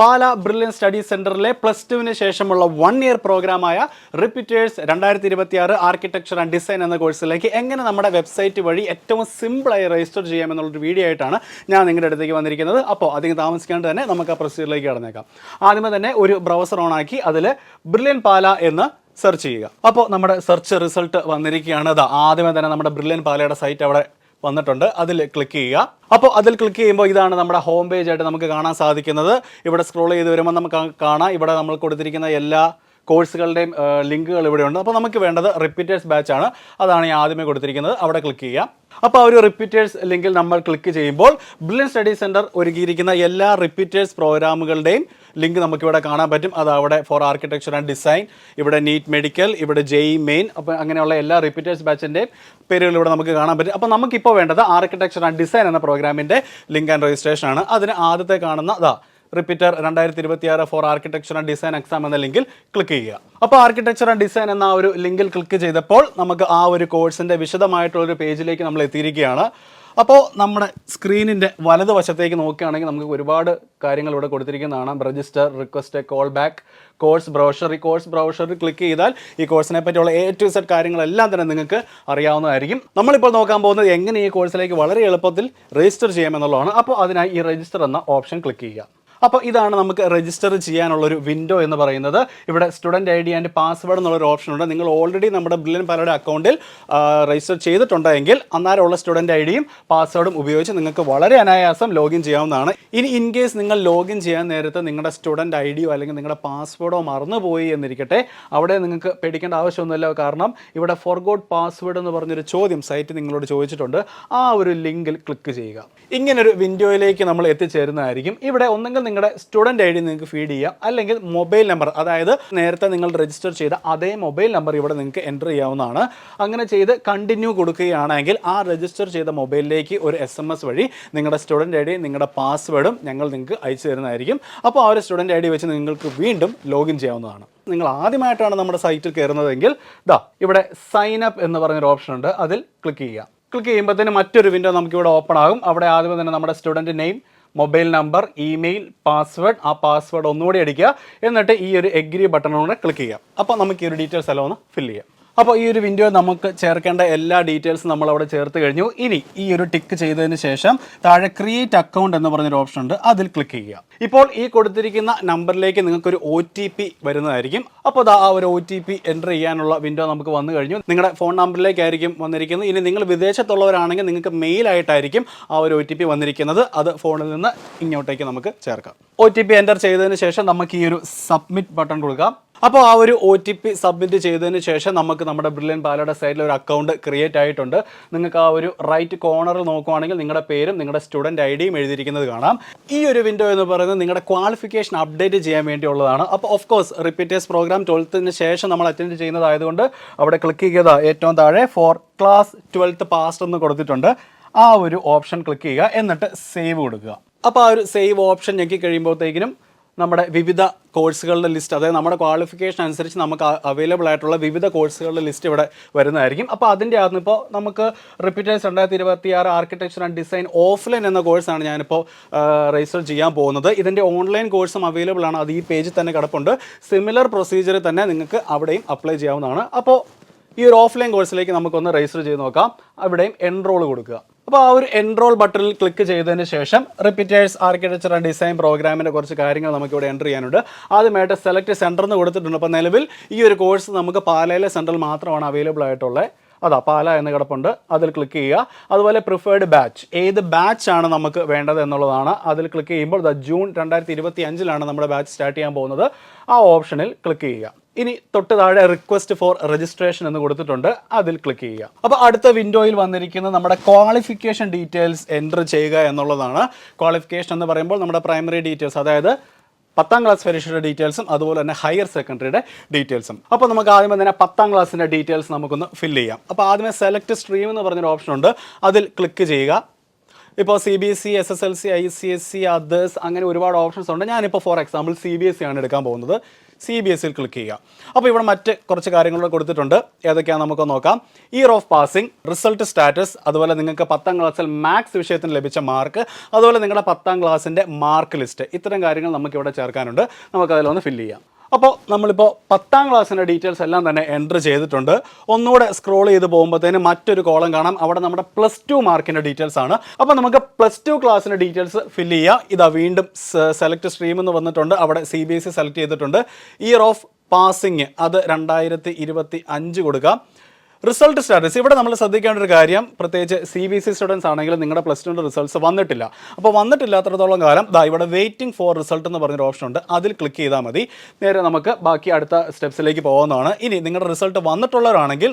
പാല brilliant study സെന്ററിലെ +2 ശേഷമുള്ള 1 year പ്രോഗ്രാമായ റിപ്പീറ്റേഴ്സ് 2026 ആർക്കിടെക്ചർ ആൻഡ് ഡിസൈൻ എന്ന കോഴ്സിലേക്ക് എങ്ങനെ നമ്മുടെ വെബ്സൈറ്റ് വഴി ഏറ്റവും സിമ്പിളായി രജിസ്റ്റർ ചെയ്യാമെന്നുള്ളൊരു വീഡിയോ ആയിട്ടാണ് ഞാൻ നിങ്ങളുടെ അടുത്തേക്ക് വന്നിരിക്കുന്നത്. അപ്പോൾ അധികം താമസിക്കാണ്ട് തന്നെ നമുക്ക് ആ പ്രൊസീജിയറിലേക്ക് കടന്നേക്കാം. ആദ്യമേ തന്നെ ഒരു ബ്രൗസർ ഓൺ ആക്കി അതിൽ ബ്രില്യൻ പാല എന്ന് സെർച്ച് ചെയ്യുക. അപ്പോൾ നമ്മുടെ സെർച്ച് റിസൾട്ട് വന്നിരിക്കുകയാണ്. അത് ആദ്യമേ തന്നെ നമ്മുടെ ബ്രില്യൻ പാലയുടെ സൈറ്റ് അവിടെ വന്നിട്ടുണ്ട്. അതിൽ ക്ലിക്ക് ചെയ്യുക. അപ്പോൾ അതിൽ ക്ലിക്ക് ചെയ്യുമ്പോൾ ഇതാണ് നമ്മുടെ ഹോം പേജ് ആയിട്ട് നമുക്ക് കാണാൻ സാധിക്കുന്നത്. ഇവിടെ സ്ക്രോൾ ചെയ്ത് വരുമ്പോൾ നമുക്ക് കാണാം ഇവിടെ നമ്മൾ കൊടുത്തിരിക്കുന്ന എല്ലാ കോഴ്സുകളുടെയും ലിങ്കുകൾ ഇവിടെ ഉണ്ട്. അപ്പോൾ നമുക്ക് വേണ്ടത് റിപ്പീറ്റേഴ്സ് ബാച്ച് ആണ്. അതാണ് ഞാൻ ആദ്യമേ കൊടുത്തിരിക്കുന്നത്. അവിടെ ക്ലിക്ക് ചെയ്യാം. അപ്പോൾ ആ ഒരു റിപ്പീറ്റേഴ്സ് ലിങ്കിൽ നമ്മൾ ക്ലിക്ക് ചെയ്യുമ്പോൾ ബ്രില്യൻ സ്റ്റഡി സെൻറ്റർ ഒരുക്കിയിരിക്കുന്ന എല്ലാ റിപ്പീറ്റേഴ്സ് പ്രോഗ്രാമുകളുടെയും ലിങ്ക് നമുക്കിവിടെ കാണാൻ പറ്റും. അത് അവിടെ ഫോർ ആർക്കിടെക്ചർ ആൻഡ് ഡിസൈൻ, ഇവിടെ നീറ്റ് മെഡിക്കൽ, ഇവിടെ JEE മെയിൻ, അപ്പോൾ അങ്ങനെയുള്ള എല്ലാ റിപ്പീറ്റേഴ്സ് ബാച്ചിൻ്റെയും പേരുകൾ ഇവിടെ നമുക്ക് കാണാൻ പറ്റും. അപ്പോൾ നമുക്കിപ്പോൾ വേണ്ടത് ആർക്കിടെക്ചർ ആൻഡ് ഡിസൈൻ എന്ന പ്രോഗ്രാമിൻ്റെ ലിങ്ക് ആൻഡ് രജിസ്ട്രേഷൻ ആണ്. അതിന് ആദ്യത്തെ കാണുന്ന repeater 2026 for architecture and design exam എന്ന ലിങ്കിൽ ക്ലിക്ക് ചെയ്യുക. അപ്പോൾ ആർക്കിടെക്ചർ ആൻഡ് ഡിസൈൻ എന്ന ഒരു ലിങ്കിൽ ക്ലിക്ക് ചെയ്തപ്പോൾ നമുക്ക് ആ ഒരു കോഴ്സിൻ്റെ വിശദമായിട്ടുള്ളൊരു പേജിലേക്ക് നമ്മൾ എത്തിയിരിക്കുകയാണ്. അപ്പോൾ നമ്മുടെ സ്ക്രീനിൻ്റെ വലതുവശത്തേക്ക് നോക്കുകയാണെങ്കിൽ നമുക്ക് ഒരുപാട് കാര്യങ്ങൾ ഇവിടെ കൊടുത്തിരിക്കുന്നതാണ്. Register, request, call back, course brochure. ഈ കോഴ്സ് ബ്രൗഷറിൽ ക്ലിക്ക് ചെയ്താൽ ഈ കോഴ്സിനെ പറ്റിയുള്ള A to Z കാര്യങ്ങളെല്ലാം തന്നെ നിങ്ങൾക്ക് അറിയാവുന്നതായിരിക്കും. നമ്മളിപ്പോൾ നോക്കാൻ പോകുന്നത് എങ്ങനെ ഈ കോഴ്സിലേക്ക് വളരെ എളുപ്പത്തിൽ രജിസ്റ്റർ ചെയ്യാമെന്നുള്ളതാണ്. അപ്പോൾ അതിനായി ഈ രജിസ്റ്റർ എന്ന ഓപ്ഷൻ ക്ലിക്ക് ചെയ്യുക. അപ്പോൾ ഇതാണ് നമുക്ക് രജിസ്റ്റർ ചെയ്യാനുള്ളൊരു വിൻഡോ എന്ന് പറയുന്നത്. ഇവിടെ സ്റ്റുഡൻറ്റ് ID ആൻഡ് പാസ്വേഡ് എന്നുള്ളൊരു ഓപ്ഷൻ ഉണ്ട്. നിങ്ങൾ ഓൾറെഡി നമ്മുടെ ബ്രില്യൻ പാലയുടെ അക്കൗണ്ടിൽ രജിസ്റ്റർ ചെയ്തിട്ടുണ്ടെങ്കിൽ അന്നേരമുള്ള സ്റ്റുഡൻറ്റ് IDയും പാസ്വേഡും ഉപയോഗിച്ച് നിങ്ങൾക്ക് വളരെ അനായാസം ലോഗിൻ ചെയ്യാവുന്നതാണ്. ഇനി ഇൻ കേസ് നിങ്ങൾ ലോഗിൻ ചെയ്യാൻ നേരത്ത് നിങ്ങളുടെ സ്റ്റുഡൻറ്റ് IDയോ അല്ലെങ്കിൽ നിങ്ങളുടെ പാസ്വേഡോ മറന്നുപോയി എന്നിരിക്കട്ടെ, അവിടെ നിങ്ങൾക്ക് പേടിക്കേണ്ട ആവശ്യമൊന്നുമില്ല. കാരണം ഇവിടെ ഫോർഗോട്ട് പാസ്വേഡ് എന്ന് പറഞ്ഞൊരു ചോദ്യം സൈറ്റ് നിങ്ങളോട് ചോദിച്ചിട്ടുണ്ട്. ആ ഒരു ലിങ്കിൽ ക്ലിക്ക് ചെയ്യുക. ഇങ്ങനൊരു വിൻഡോയിലേക്ക് നമ്മൾ എത്തിച്ചേരുന്നതായിരിക്കും. ഇവിടെ ഒന്നെങ്കിൽ നിങ്ങളുടെ സ്റ്റുഡൻറ്റ് ID നിങ്ങൾക്ക് ഫീഡ് ചെയ്യാം, അല്ലെങ്കിൽ മൊബൈൽ നമ്പർ, അതായത് നേരത്തെ നിങ്ങൾ രജിസ്റ്റർ ചെയ്ത അതേ മൊബൈൽ നമ്പർ ഇവിടെ നിങ്ങൾക്ക് എൻ്റർ ചെയ്യാവുന്നതാണ്. അങ്ങനെ ചെയ്ത് കണ്ടിന്യൂ കൊടുക്കുകയാണെങ്കിൽ ആ രജിസ്റ്റർ ചെയ്ത മൊബൈലിലേക്ക് ഒരു SMS വഴി നിങ്ങളുടെ സ്റ്റുഡൻറ്റ് ID നിങ്ങളുടെ പാസ്വേഡും ഞങ്ങൾ നിങ്ങൾക്ക് അയച്ചു തരുന്നതായിരിക്കും. അപ്പോൾ ആ ഒരു സ്റ്റുഡൻറ്റ് ID വെച്ച് നിങ്ങൾക്ക് വീണ്ടും ലോഗിൻ ചെയ്യാവുന്നതാണ്. നിങ്ങൾ ആദ്യമായിട്ടാണ് നമ്മുടെ സൈറ്റിൽ കയറുന്നതെങ്കിൽ ഇവിടെ സൈൻ അപ്പ് എന്ന് പറഞ്ഞൊരു ഓപ്ഷൻ ഉണ്ട്. അതിൽ ക്ലിക്ക് ചെയ്യുക. ക്ലിക്ക് ചെയ്യുമ്പോഴത്തേന് മറ്റൊരു വിൻഡോ നമുക്കിവിടെ ഓപ്പൺ ആകും. അവിടെ ആദ്യമേ തന്നെ നമ്മുടെ student name, mobile number, email, password, ആ പാസ്വേഡ് ഒന്നുകൂടി അടിക്കുക. എന്നിട്ട് ഈ ഒരു എഗ്രി ബട്ടണിലൂടെ ക്ലിക്ക് ചെയ്യാം. അപ്പോൾ നമുക്ക് ഈ ഒരു ഡീറ്റെയിൽസ് എല്ലാം ഒന്ന് ഫില്ല് ചെയ്യാം. അപ്പോൾ ഈ ഒരു വിൻഡോ നമുക്ക് ചേർക്കേണ്ട എല്ലാ ഡീറ്റെയിൽസും നമ്മളവിടെ ചേർത്ത് കഴിഞ്ഞു. ഇനി ഈ ഒരു ടിക്ക് ചെയ്തതിന് ശേഷം താഴെ ക്രിയേറ്റ് അക്കൗണ്ട് എന്ന് പറഞ്ഞൊരു ഓപ്ഷൻ ഉണ്ട്. അതിൽ ക്ലിക്ക് ചെയ്യുക. ഇപ്പോൾ ഈ കൊടുത്തിരിക്കുന്ന നമ്പറിലേക്ക് നിങ്ങൾക്കൊരു OTP വരുന്നതായിരിക്കും. അപ്പോൾ ആ ഒരു OTP എൻ്റർ ചെയ്യാനുള്ള വിൻഡോ നമുക്ക് വന്നു കഴിഞ്ഞു. നിങ്ങളുടെ ഫോൺ നമ്പറിലേക്കായിരിക്കും വന്നിരിക്കുന്നത്. ഇനി നിങ്ങൾ വിദേശത്തുള്ളവരാണെങ്കിൽ നിങ്ങൾക്ക് മെയിലായിട്ടായിരിക്കും ആ ഒരു OTP വന്നിരിക്കുന്നത്. അത് ഫോണിൽ നിന്ന് ഇങ്ങോട്ടേക്ക് നമുക്ക് ചേർക്കാം. OTP എൻ്റർ ചെയ്തതിന് ശേഷം നമുക്ക് ഈ ഒരു സബ്മിറ്റ് ബട്ടൺ കൊടുക്കാം. അപ്പോൾ ആ ഒരു OTP സബ്മിറ്റ് ചെയ്തതിന് ശേഷം നമുക്ക് നമ്മുടെ ബ്രില്യൻ പാലയുടെ സൈഡിൽ ഒരു അക്കൗണ്ട് ക്രിയേറ്റ് ആയിട്ടുണ്ട്. നിങ്ങൾക്ക് ആ ഒരു റൈറ്റ് കോർണറിൽ നോക്കുവാണെങ്കിൽ നിങ്ങളുടെ പേരും നിങ്ങളുടെ സ്റ്റുഡൻറ്റ് IDയും എഴുതിയിരിക്കുന്നത് കാണാം. ഈ ഒരു വിൻഡോ എന്ന് പറയുന്നത് നിങ്ങളുടെ ക്വാളിഫിക്കേഷൻ അപ്ഡേറ്റ് ചെയ്യാൻ വേണ്ടിയുള്ളതാണ്. അപ്പോൾ of course repeaters programme 12th ശേഷം നമ്മൾ അറ്റൻഡ് ചെയ്യുന്നതായതുകൊണ്ട് അവിടെ ക്ലിക്ക് ചെയ്താൽ ഏറ്റവും താഴെ ഫോർ ക്ലാസ് 12th പാസ്ഡ് എന്ന് കൊടുത്തിട്ടുണ്ട്. ആ ഒരു ഓപ്ഷൻ ക്ലിക്ക് ചെയ്യുക. എന്നിട്ട് സേവ് കൊടുക്കുക. അപ്പോൾ ആ ഒരു സേവ് ഓപ്ഷൻ ഞെക്കി കഴിയുമ്പോഴത്തേക്കിനും നമ്മുടെ വിവിധ കോഴ്സുകളുടെ ലിസ്റ്റ്, അതായത് നമ്മുടെ ക്വാളിഫിക്കേഷൻ അനുസരിച്ച് നമുക്ക് അവൈലബിൾ ആയിട്ടുള്ള വിവിധ കോഴ്സുകളുടെ ലിസ്റ്റ് ഇവിടെ വരുന്നതായിരിക്കും. അപ്പോൾ അതിൻ്റെ അകത്ത് ഇപ്പോൾ നമുക്ക് repeaters 2026 architecture and design offline എന്ന കോഴ്സാണ് ഞാനിപ്പോൾ രജിസ്റ്റർ ചെയ്യാൻ പോകുന്നത്. ഇതിൻ്റെ ഓൺലൈൻ കോഴ്സും അവൈലബിൾ ആണ്. അത് ഈ പേജിൽ തന്നെ കിടപ്പുണ്ട്. സിമിലർ പ്രൊസീജിയർ തന്നെ നിങ്ങൾക്ക് അവിടെയും അപ്ലൈ ചെയ്യാവുന്നതാണ്. അപ്പോൾ ഈ ഒരു ഓഫ്ലൈൻ കോഴ്സിലേക്ക് നമുക്കൊന്ന് രജിസ്റ്റർ ചെയ്ത് നോക്കാം. അവിടെയും എൻറോൾ കൊടുക്കുക. അപ്പോൾ ആ ഒരു എൻറോൾ ബട്ടണിൽ ക്ലിക്ക് ചെയ്തതിന് ശേഷം റിപ്പീറ്റേഴ്സ് ആർക്കിടെക്ചർ ആൻഡ് ഡിസൈൻ പ്രോഗ്രാമിൻ്റെ കുറച്ച് കാര്യങ്ങൾ നമുക്കിവിടെ എൻ്റർ ചെയ്യാനുണ്ട്. ആദ്യമായിട്ട് സെലക്ട് സെൻറ്റർ എന്ന് കൊടുത്തിട്ടുണ്ട്. അപ്പോൾ നിലവിൽ ഈ ഒരു കോഴ്സ് നമുക്ക് പാലയിലെ സെൻറ്ററിൽ മാത്രമാണ് അവൈലബിൾ ആയിട്ടുള്ളത്. പാല എന്ന് കിടപ്പുണ്ട്. അതിൽ ക്ലിക്ക് ചെയ്യുക. അതുപോലെ പ്രിഫേർഡ് ബാച്ച്, ഏത് ബാച്ചാണ് നമുക്ക് വേണ്ടത് എന്നുള്ളതാണ്. അതിൽ ക്ലിക്ക് ചെയ്യുമ്പോൾ ജൂൺ 2025 നമ്മുടെ ബാച്ച് സ്റ്റാർട്ട് ചെയ്യാൻ പോകുന്നത്. ആ ഓപ്ഷനിൽ ക്ലിക്ക് ചെയ്യുക. ഇനി തൊട്ട് താഴെ റിക്വസ്റ്റ് ഫോർ രജിസ്ട്രേഷൻ എന്ന് കൊടുത്തിട്ടുണ്ട്. അതിൽ ക്ലിക്ക് ചെയ്യുക. അപ്പോൾ അടുത്ത വിൻഡോയിൽ വന്നിരിക്കുന്നത് നമ്മുടെ ക്വാളിഫിക്കേഷൻ ഡീറ്റെയിൽസ് എൻ്റർ ചെയ്യുക എന്നുള്ളതാണ്. ക്വാളിഫിക്കേഷൻ എന്ന് പറയുമ്പോൾ നമ്മുടെ പ്രൈമറി ഡീറ്റെയിൽസ്, അതായത് 10ാം ക്ലാസ് പരീക്ഷയുടെ ഡീറ്റെയിൽസും അതുപോലെ തന്നെ ഹയർ സെക്കൻഡറിയുടെ ഡീറ്റെയിൽസും. അപ്പോൾ നമുക്ക് ആദ്യമേ തന്നെ 10ാം ക്ലാസ്സിൻ്റെ ഡീറ്റെയിൽസ് നമുക്കൊന്ന് ഫില്ല് ചെയ്യാം. അപ്പോൾ ആദ്യമേ സെലക്ട് സ്ട്രീം എന്ന് പറഞ്ഞൊരു ഓപ്ഷൻ ഉണ്ട്. അതിൽ ക്ലിക്ക് ചെയ്യുക. ഇപ്പോൾ CBSE, SSLC, ICSE, അതേഴ്സ് അങ്ങനെ ഒരുപാട് ഓപ്ഷൻസ് ഉണ്ട്. ഞാനിപ്പോൾ ഫോർ എക്സാമ്പിൾ CBSE ആണ് എടുക്കാൻ പോകുന്നത്. CBSE ക്ലിക്ക് ചെയ്യുക. അപ്പോൾ ഇവിടെ മറ്റ് കുറച്ച് കാര്യങ്ങൾ കൊടുത്തിട്ടുണ്ട്. ഏതൊക്കെയാണെന്ന് നമുക്ക് നോക്കാം. Year of passing, result status, അതുപോലെ നിങ്ങൾക്ക് 10ാം ക്ലാസ്സിൽ മാത്സ് വിഷയത്തിന് ലഭിച്ച മാർക്ക്, അതുപോലെ നിങ്ങളുടെ 10ാം ക്ലാസ്സിൻ്റെ മാർക്ക് ലിസ്റ്റ്, ഇത്തരം കാര്യങ്ങൾ നമുക്കിവിടെ ചേർക്കാനുണ്ട്. നമുക്കതിലൊന്ന് ഫില്ല് ചെയ്യാം. അപ്പോൾ നമ്മളിപ്പോൾ 10ാം ക്ലാസ്സിൻ്റെ ഡീറ്റെയിൽസ് എല്ലാം തന്നെ എൻ്റർ ചെയ്തിട്ടുണ്ട്. ഒന്നുകൂടെ സ്ക്രോൾ ചെയ്ത് പോകുമ്പോഴത്തേന് മറ്റൊരു കോളം കാണാം. അവിടെ നമ്മുടെ +2 മാർക്കിൻ്റെ ഡീറ്റെയിൽസ് ആണ്. അപ്പോൾ നമുക്ക് +2 ക്ലാസ്സിൻ്റെ ഡീറ്റെയിൽസ് ഫില്ല് ചെയ്യുക. ഇതാ വീണ്ടും സെലക്ട് സ്ട്രീം എന്ന് വന്നിട്ടുണ്ട്. അവിടെ CBSE സെലക്ട് ചെയ്തിട്ടുണ്ട്. ഇയർ ഓഫ് പാസിംഗ് അത് 2025 കൊടുക്കാം. റിസൾട്ട് സ്റ്റാറ്റസ്, ഇവിടെ നമ്മൾ ശ്രദ്ധിക്കേണ്ട ഒരു കാര്യം, പ്രത്യേകിച്ച് CBSE സ്റ്റുഡൻസ് ആണെങ്കിൽ നിങ്ങളുടെ +2ൻ്റെ റിസൾട്ട്സ് വന്നിട്ടില്ല. അപ്പോൾ വന്നിട്ടില്ലാത്തടത്തോളം കാലം ഇവിടെ വെയിറ്റിംഗ് ഫോർ റിസൾട്ട് എന്ന് പറഞ്ഞൊരു ഓപ്ഷൻ ഉണ്ട്. അതിൽ ക്ലിക്ക് ചെയ്താൽ മതി. നേരെ നമുക്ക് ബാക്കി അടുത്ത സ്റ്റെപ്സിലേക്ക് പോകുന്നതാണ്. ഇനി നിങ്ങളുടെ റിസൾട്ട് വന്നിട്ടുള്ളവരാണെങ്കിൽ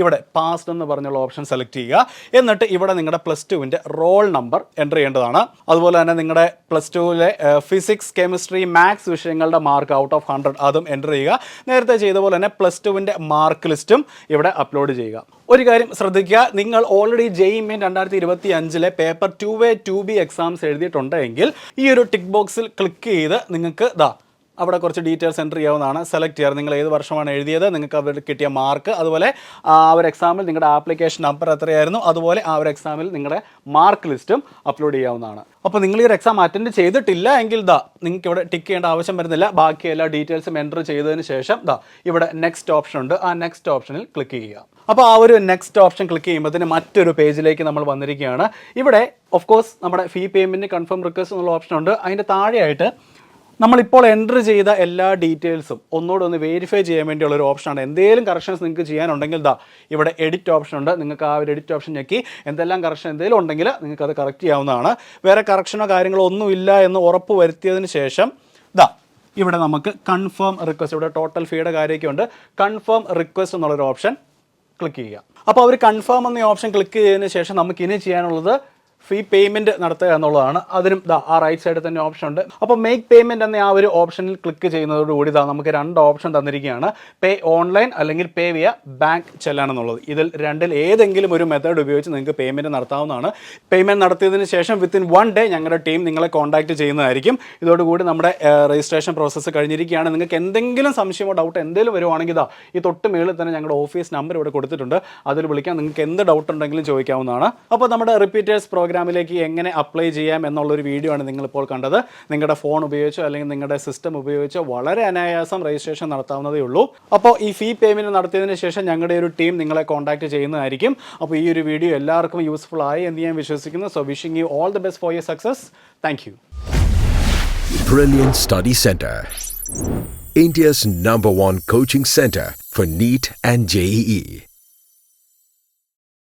ഇവിടെ പാസ്ഡ് എന്ന് പറഞ്ഞുള്ള ഓപ്ഷൻ സെലക്ട് ചെയ്യുക. എന്നിട്ട് ഇവിടെ നിങ്ങളുടെ +2ൻ്റെ റോൾ നമ്പർ എൻ്റർ ചെയ്യേണ്ടതാണ്. അതുപോലെ തന്നെ നിങ്ങളുടെ +2ലെ ഫിസിക്സ്, കെമിസ്ട്രി, മാത്സ് വിഷയങ്ങളുടെ മാർക്ക് ഔട്ട് ഓഫ് 100 അതും എൻ്റർ ചെയ്യുക. നേരത്തെ ചെയ്ത പോലെ തന്നെ +2ൻ്റെ മാർക്ക് ലിസ്റ്റും ഇവിടെ അപ്ലോഡ് ചെയ്യുക. ഒരു കാര്യം ശ്രദ്ധിക്കുക, നിങ്ങൾ already JEE Main 2025 paper 2A 2B exams എഴുതിയിട്ടുണ്ടെങ്കിൽ ഈ ഒരു ടിക്ക് ബോക്സിൽ ക്ലിക്ക് ചെയ്ത് നിങ്ങൾക്ക് അവിടെ കുറച്ച് ഡീറ്റെയിൽസ് എൻ്റർ ചെയ്യാവുന്നതാണ്. സെലക്ട് ചെയ്യാറ് നിങ്ങൾ ഏത് വർഷമാണ് എഴുതിയത്, നിങ്ങൾക്ക് അവിടെ കിട്ടിയ മാർക്ക്, അതുപോലെ ആ ഒരു എക്സാമിൽ നിങ്ങളുടെ ആപ്ലിക്കേഷൻ നമ്പർ എത്രയായിരുന്നു, അതുപോലെ ആ ഒരു എക്സാമിൽ നിങ്ങളുടെ മാർക്ക് ലിസ്റ്റും അപ്ലോഡ് ചെയ്യാവുന്നതാണ്. അപ്പോൾ നിങ്ങൾ ഈ ഒരു എക്സാം അറ്റൻഡ് ചെയ്തിട്ടില്ല എങ്കിൽ നിങ്ങൾക്ക് ഇവിടെ ടിക്ക് ചെയ്യേണ്ട ആവശ്യം വരുന്നില്ല. ബാക്കി എല്ലാ ഡീറ്റെയിൽസും എൻ്റർ ചെയ്തതിന് ശേഷം ഇവിടെ നെക്സ്റ്റ് ഓപ്ഷൻ ഉണ്ട്. ആ നെക്സ്റ്റ് ഓപ്ഷനിൽ ക്ലിക്ക് ചെയ്യുക. അപ്പോൾ ആ ഒരു നെക്സ്റ്റ് ഓപ്ഷൻ ക്ലിക്ക് ചെയ്യുമ്പോഴത്തേന് മറ്റൊരു പേജിലേക്ക് നമ്മൾ വന്നിരിക്കുകയാണ്. ഇവിടെ ഓഫ് കോഴ്സ് നമ്മുടെ ഫീ പേയ്മെൻറ്റ് കൺഫേം റിക്വസ്റ്റ് എന്നുള്ള ഓപ്ഷൻ ഉണ്ട്. അതിൻ്റെ താഴെയായിട്ട് നമ്മളിപ്പോൾ എൻ്റർ ചെയ്ത എല്ലാ ഡീറ്റെയിൽസും ഒന്നുകൂടെ ഒന്ന് വെരിഫൈ ചെയ്യാൻ വേണ്ടിയുള്ളൊരു ഓപ്ഷനാണ്. എന്തെങ്കിലും കറക്ഷൻസ് നിങ്ങൾക്ക് ചെയ്യാനുണ്ടെങ്കിൽ ഇവിടെ എഡിറ്റ് ഓപ്ഷൻ ഉണ്ട്. നിങ്ങൾക്ക് ആ ഒരു എഡിറ്റ് ഓപ്ഷൻ ഞെക്കി എന്തെല്ലാം കറക്ഷൻ എന്തെങ്കിലും ഉണ്ടെങ്കിൽ നിങ്ങൾക്ക് അത് കറക്റ്റ് ചെയ്യാവുന്നതാണ്. വേറെ കറക്ഷനോ കാര്യങ്ങളോ ഒന്നുമില്ല എന്ന് ഉറപ്പ് വരുത്തിയതിന് ശേഷം ഇവിടെ നമുക്ക് കൺഫേം റിക്വസ്റ്റ്, ഇവിടെ ടോട്ടൽ ഫീയുടെ കാര്യമൊക്കെ ഉണ്ട്. കൺഫേം റിക്വസ്റ്റ് എന്നുള്ളൊരു ഓപ്ഷൻ ക്ലിക്ക് ചെയ്യുക. അപ്പോൾ അവർ കൺഫേം എന്ന ഓപ്ഷൻ ക്ലിക്ക് ചെയ്തതിന് ശേഷം നമുക്ക് ഇനി ചെയ്യാനുള്ളത് ഫീ പേയ്മെൻറ്റ് നടത്തുക എന്നുള്ളതാണ്. അതിനും ആ റൈറ്റ് സൈഡിൽ തന്നെ ഓപ്ഷൻ ഉണ്ട്. അപ്പോൾ മേക്ക് പേയ്മെൻറ്റ് എന്ന ആ ഒരു ഓപ്ഷനിൽ ക്ലിക്ക് ചെയ്യുന്നതോടുകൂടി നമുക്ക് 2 ഓപ്ഷൻ തന്നിരിക്കുകയാണ്. പേ ഓൺലൈൻ അല്ലെങ്കിൽ പേ വിയ ബാങ്ക് ചെല്ലാനെന്നുള്ളത്. ഇതിൽ രണ്ടിൽ ഏതെങ്കിലും ഒരു മെത്തേഡ് ഉപയോഗിച്ച് നിങ്ങൾക്ക് പേയ്മെൻറ്റ് നടത്താവുന്നതാണ്. പേയ്മെൻറ്റ് നടത്തിയതിന് ശേഷം വിത്തിൻ 1 ഡേ ഞങ്ങളുടെ ടീം നിങ്ങളെ കോൺടാക്റ്റ് ചെയ്യുന്നതായിരിക്കും. ഇതോടുകൂടി നമ്മുടെ രജിസ്ട്രേഷൻ പ്രോസസ്സ് കഴിഞ്ഞിരിക്കുകയാണ്. നിങ്ങൾക്ക് എന്തെങ്കിലും സംശയമോ ഡൗട്ട് എന്തെങ്കിലും വരുവാണെങ്കിൽ ഈ തൊട്ട് മേളിൽ തന്നെ ഞങ്ങളുടെ ഓഫീസ് നമ്പർ ഇവിടെ കൊടുത്തിട്ടുണ്ട്. അതിൽ വിളിക്കാം. നിങ്ങൾക്ക് എന്ത് ഡൗട്ട് ഉണ്ടെങ്കിലും ചോദിക്കാവുന്നതാണ്. അപ്പോൾ നമ്മുടെ റിപ്പീറ്റേഴ്സ് പ്രോഗ്രാമിലേക്ക് എങ്ങനെ അപ്ലൈ ചെയ്യാം എന്നുള്ളൊരു വീഡിയോ ആണ് നിങ്ങളിപ്പോൾ കണ്ടത്. നിങ്ങളുടെ ഫോൺ ഉപയോഗിച്ചോ അല്ലെങ്കിൽ നിങ്ങളുടെ സിസ്റ്റം ഉപയോഗിച്ചോ വളരെ അനായാസം രജിസ്ട്രേഷൻ നടത്താവുന്നതേ ഉള്ളൂ. അപ്പോൾ ഈ ഫീ പേയ്മെൻറ്റ് നടത്തിയതിന് ശേഷം ഞങ്ങളുടെ ഒരു ടീം നിങ്ങളെ കോൺടാക്റ്റ് ചെയ്യുന്നതായിരിക്കും. അപ്പോൾ ഈ ഒരു വീഡിയോ എല്ലാവർക്കും യൂസ്ഫുൾ ആയി എന്ന് ഞാൻ വിശ്വസിക്കുന്നു. So wishing you all the best for your success. Thank you. Brilliant Study Center, India's #1 coaching center for NEET and JEE.